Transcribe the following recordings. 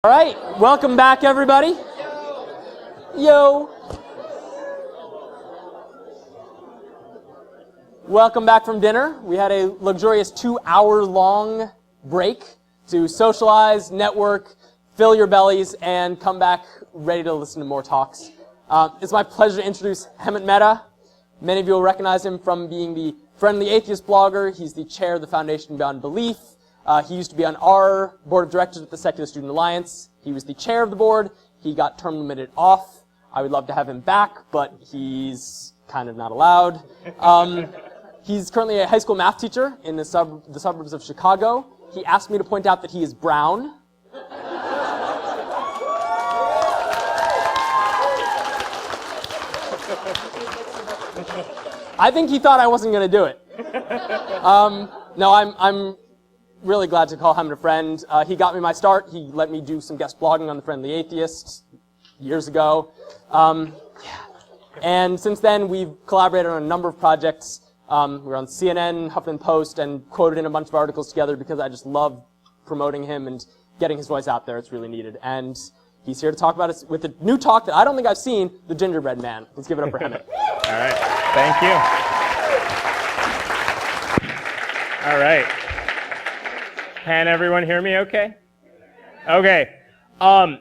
All right, welcome back, everybody. Yo. Welcome back from dinner. We had a luxurious 2-hour-long break to socialize, network, fill your bellies, and come back ready to listen to more talks. It's my pleasure to introduce Hemant Mehta. Many of you will recognize him from being the Friendly Atheist blogger. He's the chair of the Foundation Beyond Belief. He used to be on our board of directors at the Secular Student Alliance. He was the chair of the board. He got term limited off. I would love to have him back, but he's kind of not allowed. He's currently a high school math teacher in the suburbs of Chicago. He asked me to point out that he is brown. I think he thought I wasn't going to do it. No, I'm really glad to call Hemant a friend. He got me my start. He let me do some guest blogging on the Friendly Atheists years ago. And since then, we've collaborated on a number of projects. We were on CNN, Huffington Post, and quoted in a bunch of articles together because I just love promoting him and getting his voice out there. It's really needed. And he's here to talk about it with a new talk that I don't think I've seen, The Gingerbread Man. Let's give it up for Hemant. All right. Thank you. All right. Can everyone hear me okay? Okay. I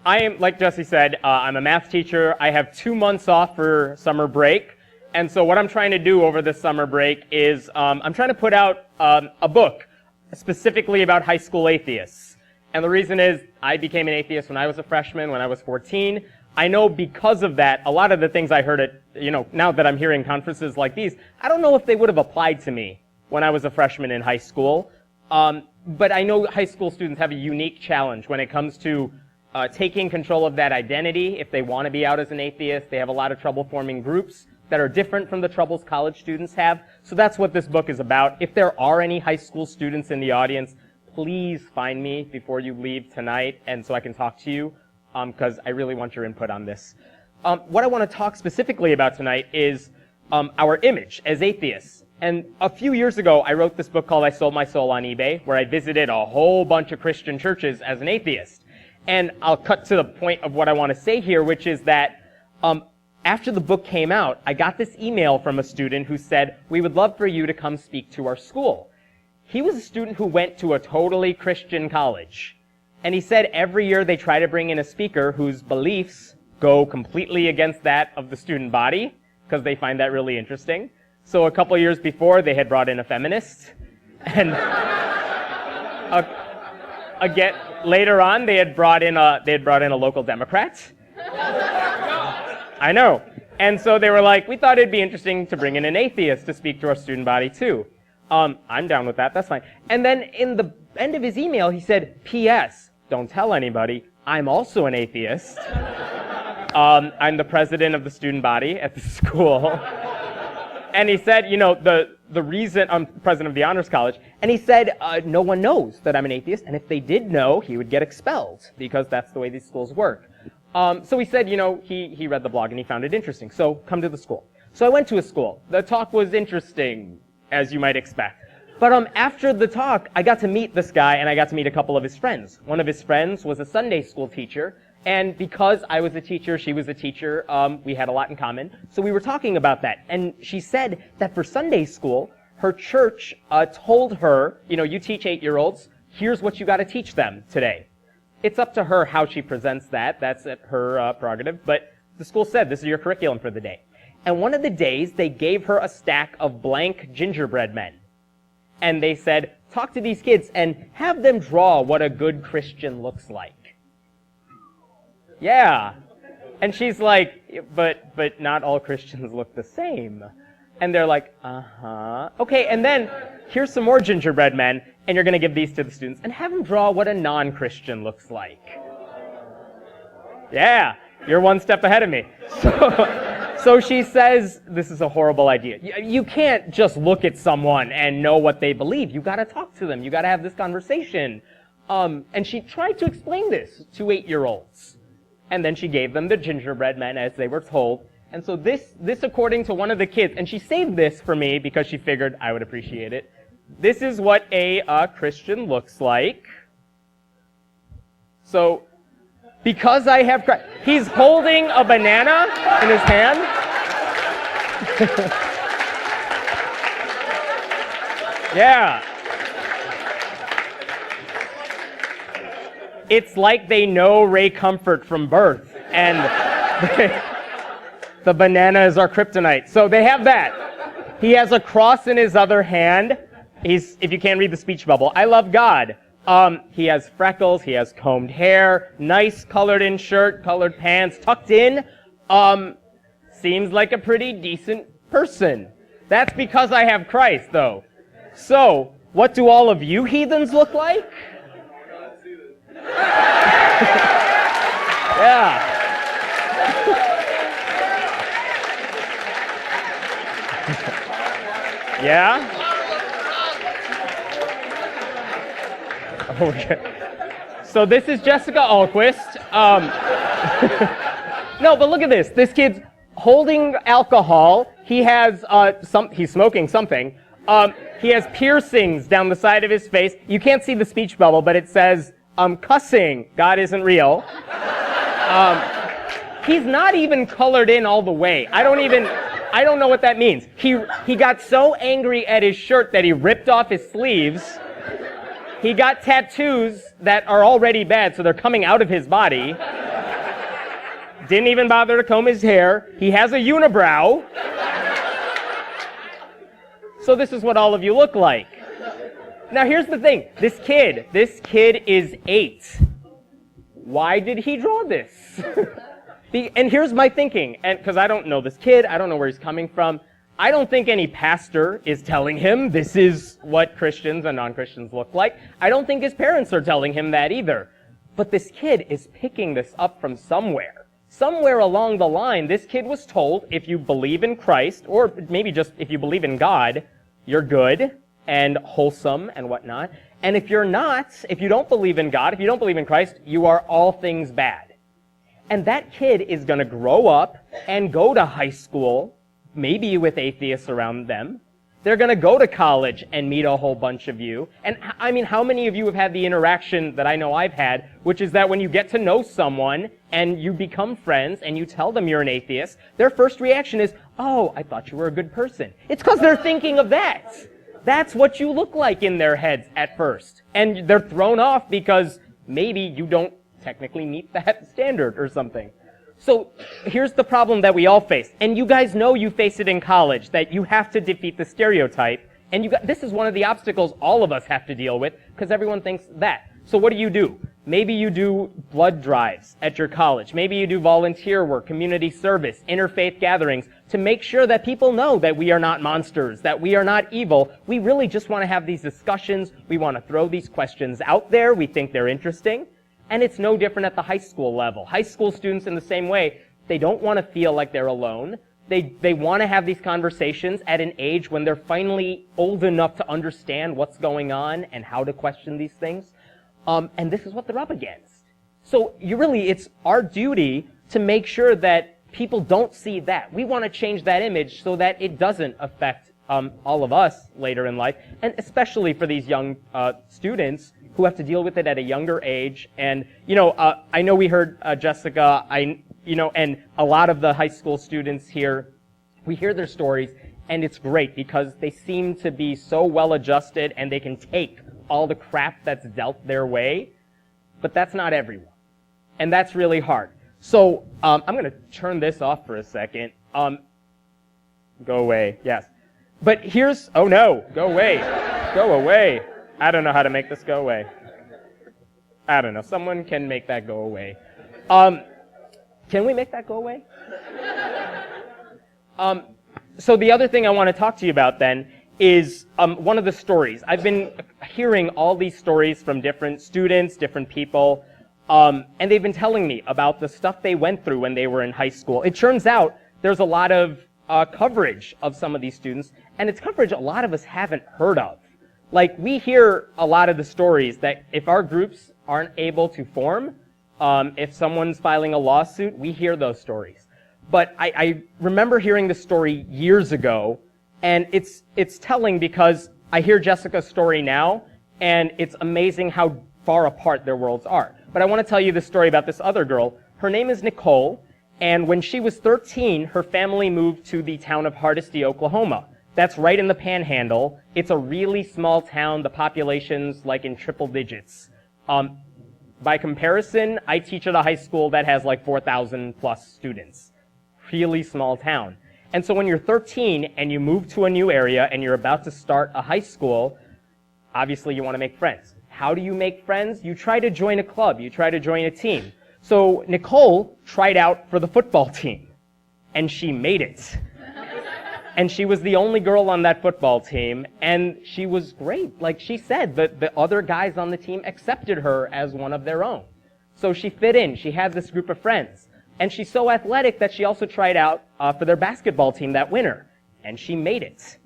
am, like Jesse said, I'm a math teacher. I have 2 months off for summer break. And so what I'm trying to do over this summer break is I'm trying to put out a book specifically about high school atheists. And the reason is I became an atheist when I was a freshman, when I was 14. I know because of that, a lot of the things I heard at, now that I'm hearing conferences like these, I don't know if they would have applied to me when I was a freshman in high school. But I know high school students have a unique challenge when it comes to taking control of that identity. If they want to be out as an atheist, they have a lot of trouble forming groups that are different from the troubles college students have. So that's what this book is about. If there are any high school students in the audience, please find me before you leave tonight, and so I can talk to you, because I really want your input on this. What I want to talk specifically about tonight is our image as atheists. And a few years ago, I wrote this book called I Sold My Soul on eBay, where I visited a whole bunch of Christian churches as an atheist. And I'll cut to the point of what I want to say here, which is that after the book came out, I got this email from a student who said, "We would love for you to come speak to our school." He was a student who went to a totally Christian college. And he said every year they try to bring in a speaker whose beliefs go completely against that of the student body, because they find that really interesting. So a couple years before, they had brought in a feminist. And again, later on, they had brought in a local Democrat. I know. And so they were like, we thought it'd be interesting to bring in an atheist to speak to our student body too. I'm down with that. That's fine. And then in the end of his email, he said, P.S. Don't tell anybody. I'm also an atheist. I'm the president of the student body at the school. And he said, the reason I'm president of the honors college, and he said, no one knows that I'm an atheist, and if they did know, he would get expelled, because that's the way these schools work. So he said, he read the blog and he found it interesting, so come to the school. So I went to his school. The talk was interesting, as you might expect. But after the talk, I got to meet this guy, and I got to meet a couple of his friends. One of his friends was a Sunday school teacher, and because I was a teacher, she was a teacher, we had a lot in common. So we were talking about that. And she said that for Sunday school, her church told her, you teach 8-year-olds, here's what you got to teach them today. It's up to her how she presents that. That's at her prerogative. But the school said, this is your curriculum for the day. And one of the days, they gave her a stack of blank gingerbread men. And they said, talk to these kids and have them draw what a good Christian looks like. Yeah. And she's like, but not all Christians look the same. And they're like, uh-huh. Okay, and then here's some more gingerbread men, and you're going to give these to the students, and have them draw what a non-Christian looks like. Yeah, you're one step ahead of me. So she says, this is a horrible idea. You can't just look at someone and know what they believe. You got to talk to them. You got to have this conversation. And she tried to explain this to 8-year-olds. And then she gave them the gingerbread men as they were told. And so this according to one of the kids, and she saved this for me because she figured I would appreciate it. This is what a Christian looks like. So, because I have Christ, he's holding a banana in his hand. Yeah. It's like they know Ray Comfort from birth, and the banana is our kryptonite. So they have that. He has a cross in his other hand. If you can't read the speech bubble, I love God. He has freckles, he has combed hair, nice colored in shirt, colored pants, tucked in. Seems like a pretty decent person. That's because I have Christ, though. So, what do all of you heathens look like? Yeah. Yeah? Okay. So this is Jessica Alquist. No, but look at this. This kid's holding alcohol. He has he's smoking something. He has piercings down the side of his face. You can't see the speech bubble, but it says, cussing. God isn't real. He's not even colored in all the way. I don't know what that means. He got so angry at his shirt that he ripped off his sleeves. He got tattoos that are already bad, so they're coming out of his body. Didn't even bother to comb his hair. He has a unibrow. So this is what all of you look like. Now here's the thing. This kid is 8. Why did he draw this? And here's my thinking, and because I don't know this kid, I don't know where he's coming from. I don't think any pastor is telling him this is what Christians and non-Christians look like. I don't think his parents are telling him that either. But this kid is picking this up from somewhere. Somewhere along the line, this kid was told, if you believe in Christ, or maybe just if you believe in God, you're good and wholesome and whatnot. And if you're not, if you don't believe in God, if you don't believe in Christ, you are all things bad. And that kid is going to grow up and go to high school, maybe with atheists around them. They're going to go to college and meet a whole bunch of you. And I mean, how many of you have had the interaction that I know I've had, which is that when you get to know someone and you become friends and you tell them you're an atheist, their first reaction is, oh, I thought you were a good person. It's because they're thinking of that. That's what you look like in their heads at first. And they're thrown off because maybe you don't technically meet that standard or something. So here's the problem that we all face. And you guys know you face it in college, that you have to defeat the stereotype. And this is one of the obstacles all of us have to deal with, because everyone thinks that. So what do? Maybe you do blood drives at your college. Maybe you do volunteer work, community service, interfaith gatherings, to make sure that people know that we are not monsters, that we are not evil. We really just want to have these discussions. We want to throw these questions out there. We think they're interesting. And it's no different at the high school level. High school students, in the same way, they don't want to feel like they're alone. They want to have these conversations at an age when they're finally old enough to understand what's going on and how to question these things. And this is what they're up against. So it's our duty to make sure that people don't see that. We want to change that image so that it doesn't affect all of us later in life, and especially for these young students who have to deal with it at a younger age. And, I know we heard Jessica, and a lot of the high school students here, we hear their stories, and it's great because they seem to be so well adjusted and they can take all the crap that's dealt their way, but that's not everyone. And that's really hard. So, I'm going to turn this off for a second. Go away, yes. But oh no, go away, go away. I don't know how to make this go away. I don't know. Someone can make that go away. Can we make that go away? So the other thing I want to talk to you about then is one of the stories. I've been hearing all these stories from different students, different people, and they've been telling me about the stuff they went through when they were in high school. It turns out there's a lot of coverage of some of these students, and it's coverage a lot of us haven't heard of. Like, we hear a lot of the stories that if our groups aren't able to form, if someone's filing a lawsuit, we hear those stories. But I remember hearing this story years ago, and it's telling because I hear Jessica's story now, and it's amazing how far apart their worlds are. But I want to tell you the story about this other girl. Her name is Nicole, and when she was 13, her family moved to the town of Hardesty, Oklahoma. That's right in the Panhandle. It's a really small town. The population's like in triple digits. By comparison, I teach at a high school that has like 4,000 plus students. Really small town. And so when you're 13 and you move to a new area and you're about to start a high school, obviously you want to make friends. How do you make friends? You try to join a club. You try to join a team. So Nicole tried out for the football team, and she made it. And she was the only girl on that football team, and she was great. Like she said, the other guys on the team accepted her as one of their own. So she fit in. She had this group of friends. And she's so athletic that she also tried out for their basketball team that winter, and she made it.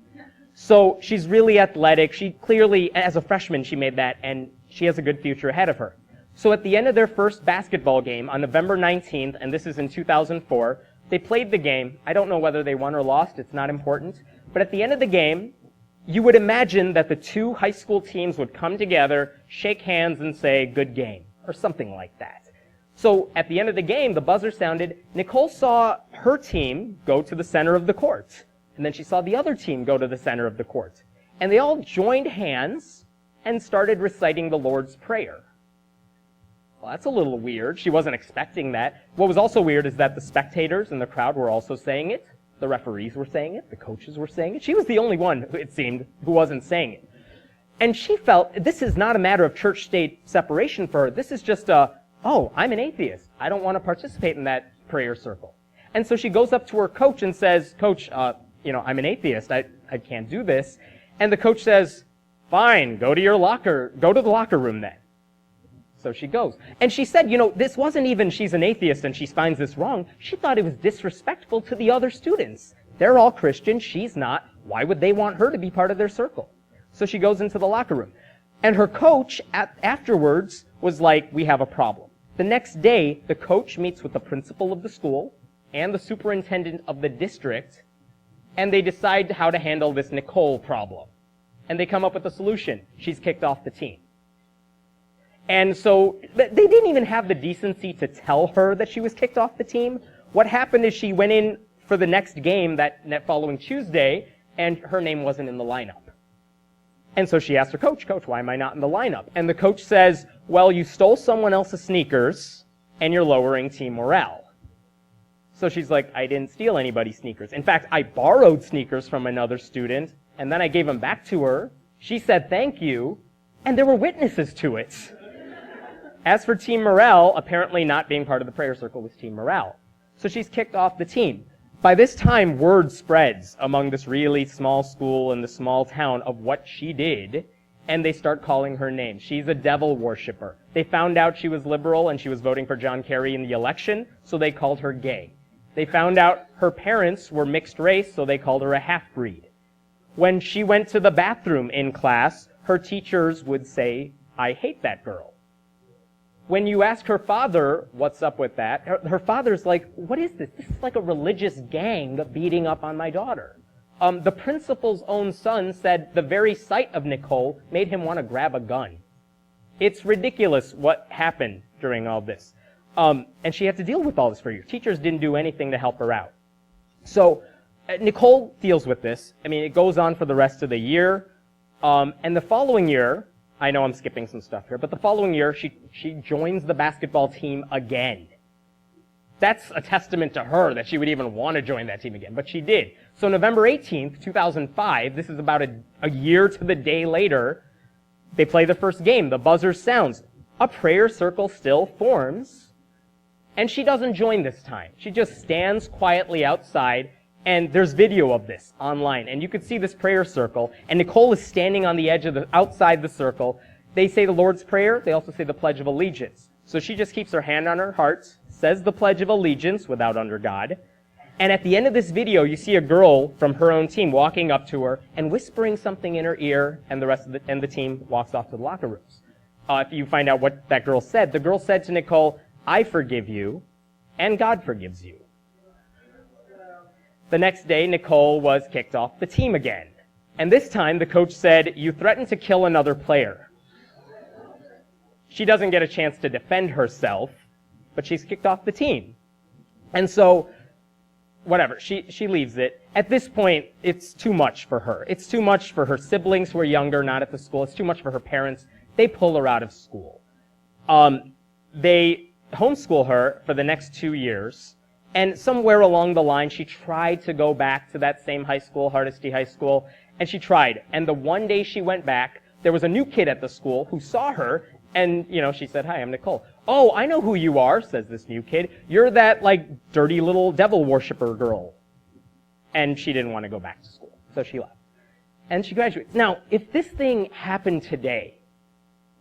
So she's really athletic. She clearly, as a freshman, she made that, and she has a good future ahead of her. So at the end of their first basketball game on November 19th, and this is in 2004, they played the game. I don't know whether they won or lost. It's not important. But at the end of the game, you would imagine that the two high school teams would come together, shake hands, and say, "Good game," or something like that. So at the end of the game, the buzzer sounded. Nicole saw her team go to the center of the court. And then she saw the other team go to the center of the court. And they all joined hands and started reciting the Lord's Prayer. Well, that's a little weird. She wasn't expecting that. What was also weird is that the spectators in the crowd were also saying it. The referees were saying it. The coaches were saying it. She was the only one, it seemed, who wasn't saying it. And she felt this is not a matter of church-state separation for her. This is just oh, I'm an atheist. I don't want to participate in that prayer circle. And so she goes up to her coach and says, "Coach, I'm an atheist. I can't do this." And the coach says, "Fine, go to the locker room then." So she goes. And she said, this wasn't even she's an atheist and she finds this wrong. She thought it was disrespectful to the other students. They're all Christian. She's not. Why would they want her to be part of their circle? So she goes into the locker room. And her coach afterwards was like, "We have a problem." The next day, the coach meets with the principal of the school and the superintendent of the district, and they decide how to handle this Nicole problem. And they come up with a solution. She's kicked off the team. And so they didn't even have the decency to tell her that she was kicked off the team. What happened is she went in for the next game that following Tuesday, and her name wasn't in the lineup. And so she asked her coach, "Coach, why am I not in the lineup?" And the coach says, "Well, you stole someone else's sneakers, and you're lowering team morale." So she's like, "I didn't steal anybody's sneakers. In fact, I borrowed sneakers from another student, and then I gave them back to her. She said thank you, and there were witnesses to it." As for team morale, apparently not being part of the prayer circle was team morale. So she's kicked off the team. By this time, word spreads among this really small school and the small town of what she did, and they start calling her names. She's a devil worshiper. They found out she was liberal and she was voting for John Kerry in the election, so they called her gay. They found out her parents were mixed race, so they called her a half-breed. When she went to the bathroom in class, her teachers would say, "I hate that girl." When you ask her father what's up with that, her father's like, "What is this? This is like a religious gang beating up on my daughter." The principal's own son said the very sight of Nicole made him want to grab a gun. It's ridiculous what happened during all this. And she had to deal with all this for years. Teachers didn't do anything to help her out. So Nicole deals with this. I mean, it goes on for the rest of the year. And the following year, I know I'm skipping some stuff here, but the following year, she joins the basketball team again. That's a testament to her that she would even want to join that team again, but she did. So November 18th, 2005, this is about a year to the day later, they play the first game. The buzzer sounds. A prayer circle still forms, and she doesn't join this time. She just stands quietly outside, and there's video of this online, and you could see this prayer circle, and Nicole is standing on the edge of outside the circle. They say the Lord's Prayer. They also say the Pledge of Allegiance. So she just keeps her hand on her heart, says the Pledge of Allegiance without under God, and at the end of this video, you see a girl from her own team walking up to her and whispering something in her ear, and the team walks off to the locker rooms. If you find out what that girl said, the girl said to Nicole, "I forgive you, and God forgives you." The next day, Nicole was kicked off the team again. And this time, the coach said, "You threatened to kill another player." she doesn't get a chance to defend herself, but she's kicked off the team. And so, whatever, she leaves it. At this point, it's too much for her. It's too much for her siblings who are younger, not at the school. It's too much for her parents. They pull her out of school. They homeschool her for the next 2 years. And somewhere along the line, she tried to go back to that same high school, Hardesty High School, and she tried. And the one day she went back, there was a new kid at the school who saw her, and, she said, "Hi, I'm Nicole." "Oh, I know who you are," says this new kid. "You're that, dirty little devil worshiper girl." And she didn't want to go back to school, so she left. And she graduates. Now, if this thing happened today,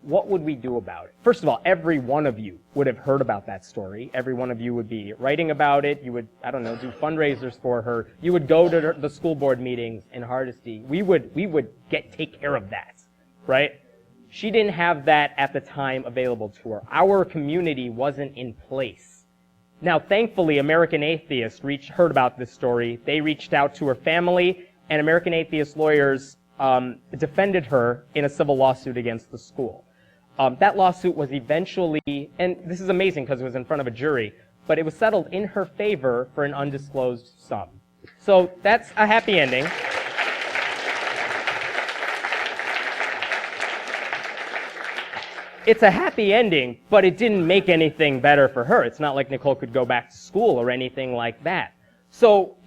what would we do about it? First of all, every one of you would have heard about that story. Every one of you would be writing about it. You would, do fundraisers for her. You would go to the school board meetings in Hardesty. We would take care of that, right? She didn't have that at the time available to her. Our community wasn't in place. Now, thankfully, American Atheists heard about this story. They reached out to her family, and American Atheist lawyers defended her in a civil lawsuit against the school. That lawsuit was eventually, and this is amazing because it was in front of a jury, but it was settled in her favor for an undisclosed sum. So that's a happy ending. It's a happy ending, but it didn't make anything better for her. It's not like Nicole could go back to school or anything like that. So,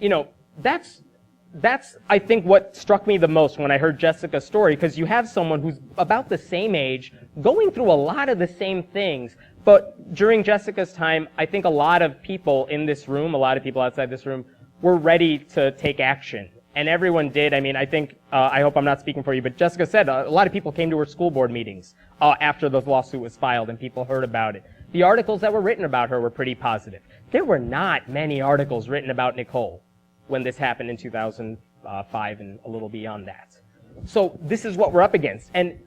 that's, I think, what struck me the most when I heard Jessica's story, because you have someone who's about the same age, going through a lot of the same things, but during Jessica's time, I think a lot of people in this room, a lot of people outside this room, were ready to take action. And everyone did. I think, I hope I'm not speaking for you, but Jessica said a lot of people came to her school board meetings after the lawsuit was filed and people heard about it. The articles that were written about her were pretty positive. There were not many articles written about Nicole when this happened in 2005 and a little beyond that. So this is what we're up against. And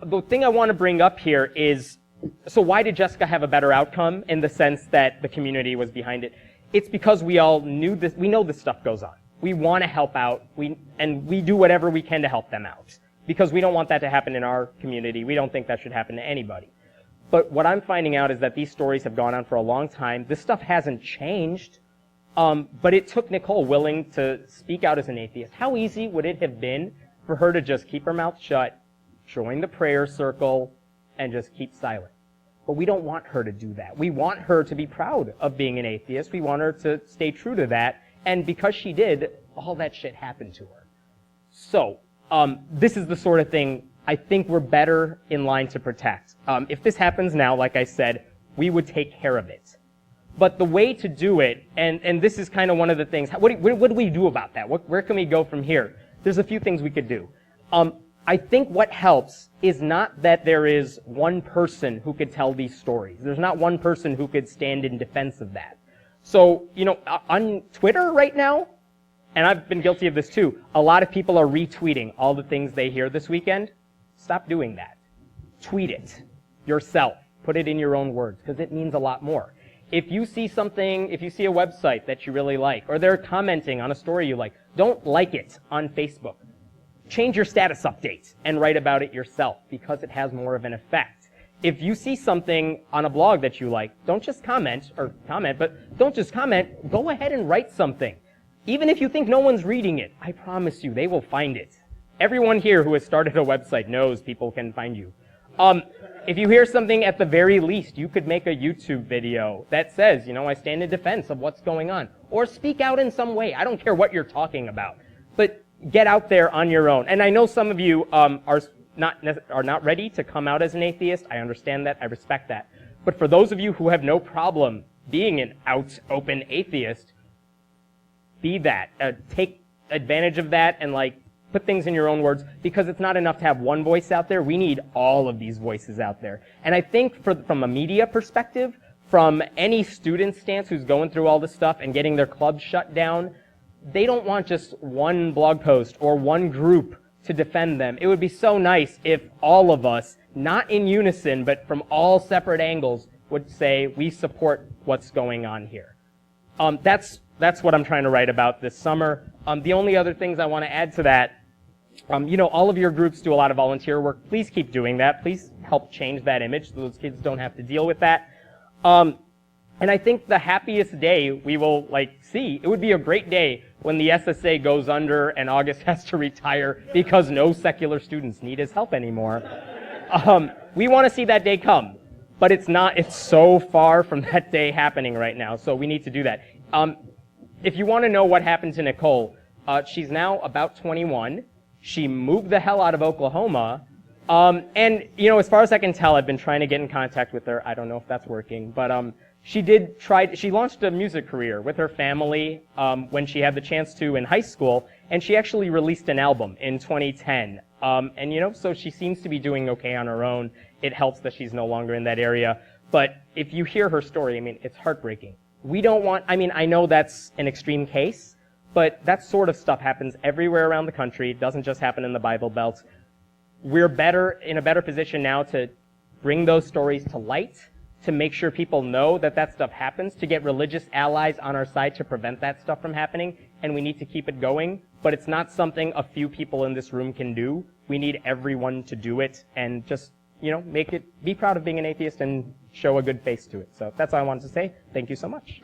the thing I want to bring up here is, so why did Jessica have a better outcome in the sense that the community was behind it? It's because we all knew this, we know this stuff goes on. We want to help out, and we do whatever we can to help them out. Because we don't want that to happen in our community. We don't think that should happen to anybody. But what I'm finding out is that these stories have gone on for a long time. This stuff hasn't changed. But it took Nicole willing to speak out as an atheist. How easy would it have been for her to just keep her mouth shut, join the prayer circle, and just keep silent? But we don't want her to do that. We want her to be proud of being an atheist. We want her to stay true to that. And because she did, all that shit happened to her. So, this is the sort of thing I think we're better in line to protect. If this happens now, like I said, we would take care of it. But the way to do it, and this is kind of one of the things, what do we do about that? Where can we go from here? There's a few things we could do. I think what helps is not that there is one person who could tell these stories. There's not one person who could stand in defense of that. So, on Twitter right now, and I've been guilty of this too, a lot of people are retweeting all the things they hear this weekend. Stop doing that. Tweet it yourself. Put it in your own words, because it means a lot more. If you see something, if you see a website that you really like, or they're commenting on a story you like, don't like it on Facebook. Change your status update and write about it yourself, because it has more of an effect. If you see something on a blog that you like, don't just comment, but don't just comment, go ahead and write something. Even if you think no one's reading it, I promise you, they will find it. Everyone here who has started a website knows people can find you. If you hear something, at the very least, you could make a YouTube video that says, I stand in defense of what's going on. Or speak out in some way. I don't care what you're talking about. But get out there on your own. And I know some of you are not ready to come out as an atheist. I understand that. I respect that. But for those of you who have no problem being an open atheist, be that. Take advantage of that and put things in your own words, because it's not enough to have one voice out there. We need all of these voices out there. And I think from a media perspective, from any student stance who's going through all this stuff and getting their club shut down, they don't want just one blog post or one group to defend them. It would be so nice if all of us, not in unison, but from all separate angles, would say, we support what's going on here. That's what I'm trying to write about this summer. The only other things I want to add to that All of your groups do a lot of volunteer work. Please keep doing that. Please help change that image so those kids don't have to deal with that. And I think the happiest day we will see, it would be a great day when the SSA goes under and August has to retire because no secular students need his help anymore. We want to see that day come, but it's so far from that day happening right now, so we need to do that. If you want to know what happened to Nicole, she's now about 21. She moved the hell out of Oklahoma. And as far as I can tell, I've been trying to get in contact with her. I don't know if that's working, but she launched a music career with her family when she had the chance to in high school, and she actually released an album in 2010. So she seems to be doing okay on her own. It helps that she's no longer in that area. But if you hear her story, it's heartbreaking. I know that's an extreme case, but that sort of stuff happens everywhere around the country. It doesn't just happen in the Bible Belt. We're in a better position now to bring those stories to light, to make sure people know that stuff happens, to get religious allies on our side to prevent that stuff from happening, and we need to keep it going. But it's not something a few people in this room can do. We need everyone to do it and just, be proud of being an atheist and show a good face to it. So that's all I wanted to say. Thank you so much.